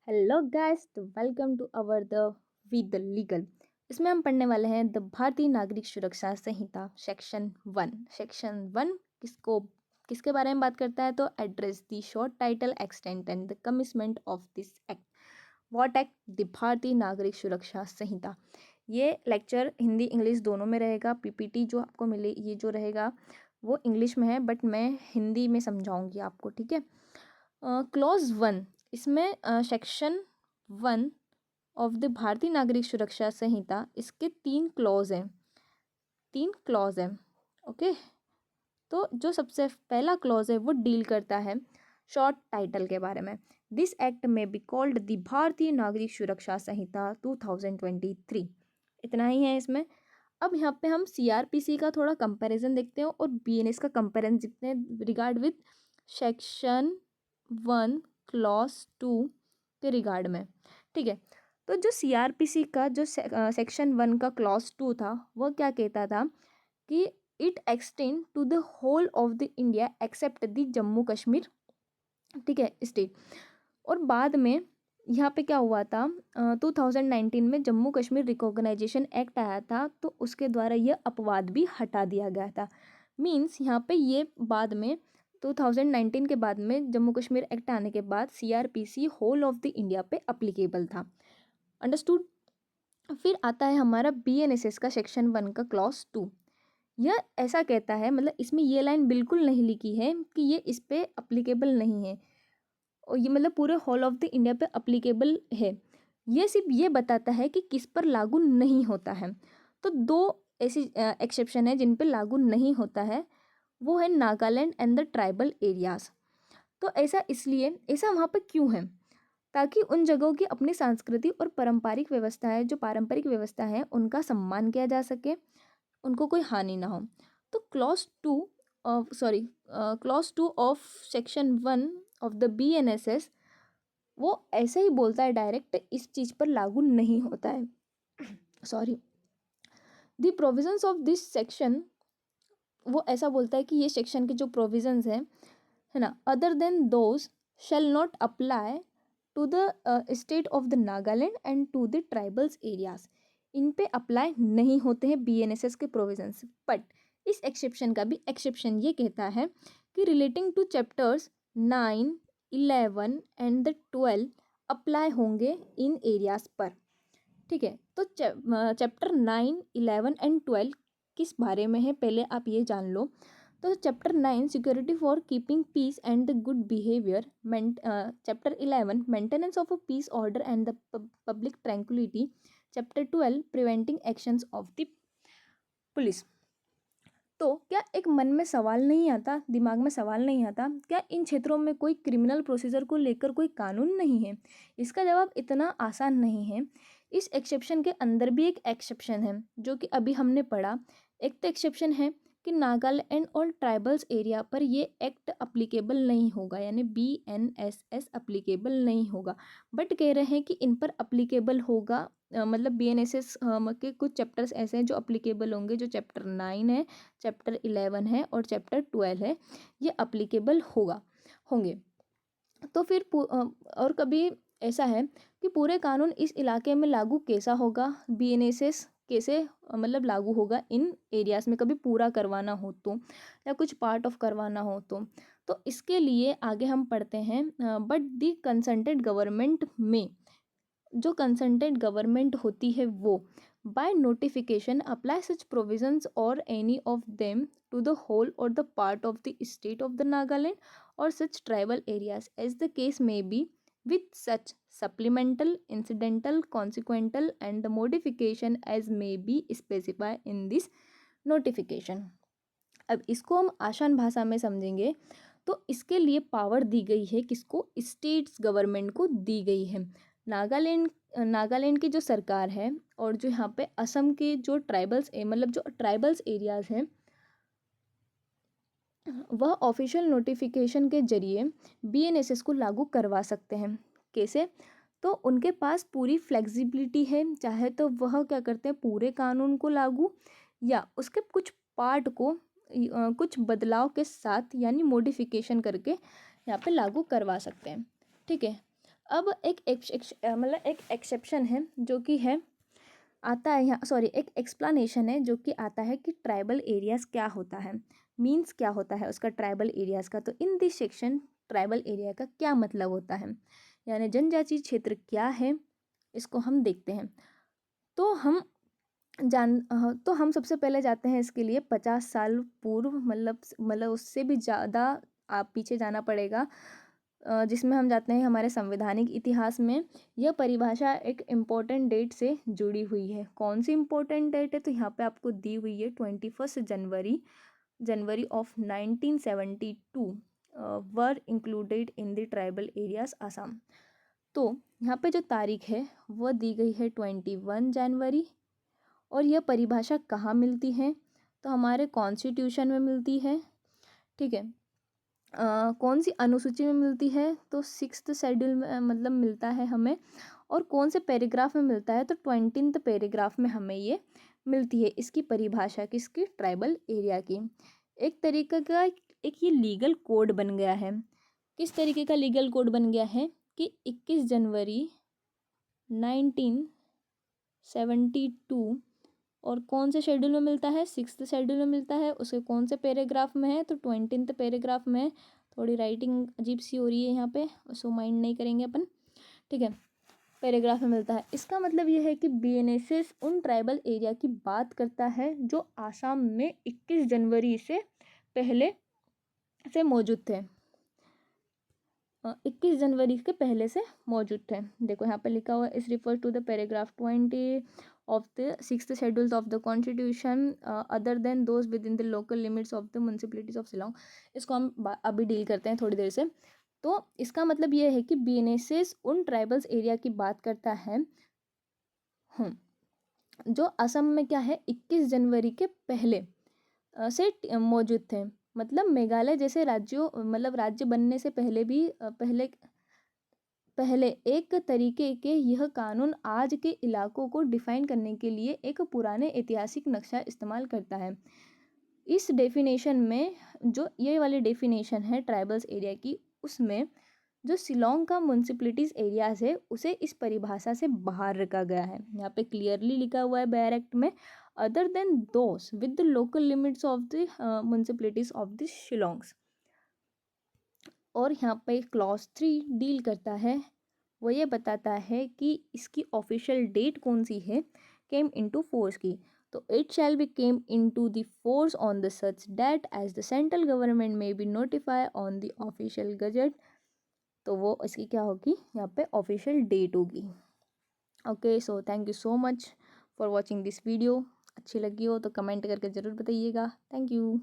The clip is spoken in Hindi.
हेलो गाइस, तो welcome to our the with the legal. इसमें हम पढ़ने वाले हैं द भारतीय नागरिक सुरक्षा संहिता सेक्शन 1 किसके बारे में बात करता है। तो address the short title extent and the commitment of this act. What act? The भारतीय नागरिक सुरक्षा संहिता। ये लेक्चर हिंदी इंग्लिश दोनों में रहेगा। पीपीटी जो आपको मिले ये जो रहेगा वो इंग्लिश में है, बट मैं हिंदी में समझाऊंगी आपको, ठीक है। क्लॉज 1, इसमें सेक्शन 1 ऑफ द भारतीय नागरिक सुरक्षा संहिता, इसके 3 क्लॉज हैं। ओके, तो जो सबसे पहला क्लॉज है वो डील करता है शॉर्ट टाइटल के बारे में। दिस एक्ट में बी कॉल्ड द भारतीय नागरिक सुरक्षा संहिता 2023। इतना ही है इसमें। अब यहाँ पे हम सीआरपीसी का थोड़ा कंपैरिजन देखते हैं और बीएनएस का कंपैरिजन देखते हैं रिगार्ड विद सेक्शन 1 क्लॉज 2 के रिगार्ड में, ठीक है। तो जो सीआरपीसी का जो सेक्शन 1 का क्लॉज 2 था वो क्या कहता था कि it extend to the whole of the India except the Jammu Kashmir, ठीक है, स्टेट। और बाद में यहाँ पे क्या हुआ था, 2019 में जम्मू कश्मीर रिकॉग्नाइजेशन एक्ट आया था, तो उसके द्वारा ये अपवाद भी हटा दिया गया था। मीन्स यहाँ पे ये बाद में 2019 के बाद में जम्मू कश्मीर एक्ट आने के बाद CrPC whole of the India पे अप्लीकेबल था। अंडरस्टूड। फिर आता है हमारा बीएनएसएस का सेक्शन 1 का क्लॉज 2। यह ऐसा कहता है, मतलब इसमें ये लाइन बिल्कुल नहीं लिखी है कि ये इस पे अप्लीकेबल नहीं है, और ये मतलब पूरे होल ऑफ द इंडिया पे अप्लीकेबल है। ये सिर्फ ये बताता है कि किस पर लागू नहीं होता है। तो दो ऐसी एक्सेप्शन है जिन पे लागू नहीं होता है, वो है Nagaland and the tribal areas. तो ऐसा इसलिए, ऐसा वहाँ पे क्यों है, ताकि उन जगहों की अपनी सांस्कृतिक और पारंपरिक व्यवस्था है, जो पारंपरिक व्यवस्था है उनका सम्मान किया जा सके, उनको कोई हानि ना हो। तो clause 2 of section 1 of the BNSS वो ऐसे ही बोलता है डायरेक्ट, इस चीज़ पर लागू नहीं होता है। Sorry, the provisions of this section, वो ऐसा बोलता है कि ये सेक्शन के जो प्रोविजंस हैं, है ना, other than those shall not apply to the state of the Nagaland and to the tribals areas. इन पे अप्लाई नहीं होते हैं बीएनएसएस के प्रोविजंस। बट इस एक्सेप्शन का भी एक्सेप्शन ये कहता है कि relating two chapters 9, 11 and the 12 apply होंगे इन एरियाज पर, ठीक है। तो चैप्टर 9, 11 एंड 12 किस बारे में है, पहले आप ये जान लो। तो chapter 9 security for keeping peace and the good behaviour, chapter 11 maintenance of a peace order and the public tranquillity, chapter 12 preventing actions of the police. तो क्या एक मन में सवाल नहीं आता, दिमाग में सवाल नहीं आता, क्या इन क्षेत्रों में कोई क्रिमिनल प्रोसीजर को लेकर कोई कानून नहीं है? इसका जवाब इतना आसान नहीं है। इस एक्सेप्शन के अंदर भी एक एक्सेप्शन है जो कि अभी हमने पढ़ा। एक तो एक्सेप्शन है कि नागालैंड और ट्राइबल्स एरिया पर ये एक्ट अप्लीकेबल नहीं होगा, यानी बीएनएसएस अप्लीकेबल नहीं होगा। बट कह रहे हैं कि इन पर अप्लीकेबल होगा, मतलब बीएनएसएस के कुछ चैप्टर्स ऐसे हैं जो अप्लीकेबल होंगे, जो चैप्टर 9 है, चैप्टर 11 है और चैप्टर 12 है, ये अप्लीकेबल होंगे। तो फिर और कभी ऐसा है कि पूरे कानून इस इलाके में लागू कैसा होगा, बीएनएसएस कैसे मतलब लागू होगा इन एरियाज में, कभी पूरा करवाना हो तो, या कुछ पार्ट ऑफ करवाना हो तो इसके लिए आगे हम पढ़ते हैं। बट दी कंसल्टेंट गवर्नमेंट में, जो कंसल्टेंट गवर्नमेंट होती है वो by notification apply such provisions और any of them to the whole और the part of the state of the Nagaland और such tribal areas as the case may be with such supplemental, incidental, consequential and the modification as may be specified in this notification। अब इसको हम आसान भाषा में समझेंगे तो इसके लिए पावर दी गई है, किसको? स्टेट्स गवर्नमेंट को दी गई है। नागालैंड की जो सरकार है और जो यहाँ पे असम के जो मतलब जो ट्राइबल्स एरियाज हैं, वह ऑफिशियल नोटिफिकेशन के जरिए बीएनएसएस को लागू करवा सकते हैं। कैसे? तो उनके पास पूरी फ्लेक्सिबिलिटी है, चाहे तो वह क्या करते हैं, पूरे कानून को लागू या उसके कुछ पार्ट को कुछ बदलाव के साथ यानी मॉडिफिकेशन करके यहाँ पे लागू करवा सकते हैं, ठीक है। अब एक मतलब एक एक्सेप्शन है जो कि है आता है यहाँ, सॉरी एक एक्सप्लानेशन है जो कि आता है कि ट्राइबल एरियाज़ क्या होता है, मीन्स क्या होता है उसका ट्राइबल एरियाज़ का। तो in this section tribal area का क्या मतलब होता है, यानी जनजातीय क्षेत्र क्या है, इसको हम देखते हैं। तो हम सबसे पहले जाते हैं इसके लिए 50 साल पूर्व, मतलब उससे भी ज़्यादा आप पीछे जाना पड़ेगा, जिसमें हम जाते हैं हमारे संवैधानिक इतिहास में। यह परिभाषा एक इम्पोर्टेंट डेट से जुड़ी हुई है। कौन सी इम्पोर्टेंट डेट है, तो यहाँ पे आपको दी हुई है 21 January of 1972 were included in the tribal areas Assam. तो यहाँ पे जो तारीख है वह दी गई है 21 जनवरी। और यह परिभाषा कहाँ मिलती है, तो हमारे कॉन्स्टिट्यूशन में मिलती है, ठीक है। कौन सी अनुसूची में मिलती है, तो 6th शेड्यूल में मतलब मिलता है हमें। और कौन से पैराग्राफ में मिलता है, तो 20th पैराग्राफ में हमें ये मिलती है इसकी परिभाषा, किसकी, ट्राइबल एरिया की। एक तरीके का एक ये लीगल कोड बन गया है। किस तरीके का लीगल कोड बन गया है कि 21 जनवरी 1972 और कौन से शेड्यूल में मिलता है, 6th शेड्यूल में मिलता है। उसके कौन से पैराग्राफ में है, तो 20th पैराग्राफ में। थोड़ी राइटिंग अजीब सी हो रही है यहाँ पे, उसको माइंड नहीं करेंगे अपन, ठीक है। पैराग्राफ में मिलता है। इसका मतलब ये है कि बीएनएसएस उन ट्राइबल एरिया की बात करता है जो आसाम में 21 जनवरी से पहले से मौजूद थे, 21 जनवरी के पहले से मौजूद थे। देखो यहाँ पे लिखा हुआ है, इस refer to the paragraph 20 of the 6th schedule of the constitution other than those within the local limits of the municipalities of Shillong। इसको हम अभी डील करते हैं थोड़ी देर से। तो इसका मतलब ये है कि बीएनएसएस उन ट्राइबल्स एरिया की बात करता है जो असम में क्या है 21 जनवरी के पहले से मौजूद थे। मतलब मेघालय जैसे राज्यों, मतलब राज्य बनने से पहले भी पहले एक तरीके के यह कानून आज के इलाकों को डिफाइन करने के लिए एक पुराने ऐतिहासिक नक्शा इस्तेमाल करता है। इस डेफिनेशन में जो ये वाली डेफिनेशन है ट्राइबल्स एरिया की, उसमें जो शिलोंग का म्यूनसिपलिटीज एरियाज है उसे इस परिभाषा से बाहर रखा गया है। यहाँ पे क्लियरली लिखा हुआ है बेयर एक्ट में, other than those with the local limits of the municipalities of the Shillongs. और यहाँ पे क्लॉज 3 डील करता है, वो ये बताता है कि इसकी ऑफिशियल डेट कौन सी है केम इनटू फोर्स की। तो it shall be came into the force on the such that as the central government may be notify on the official gazette. तो वो इसकी क्या होगी, यहाँ पे ऑफिशियल डेट होगी। Okay, so thank you so much for watching this video. अच्छी लगी हो तो कमेंट करके ज़रूर बताइएगा। Thank you.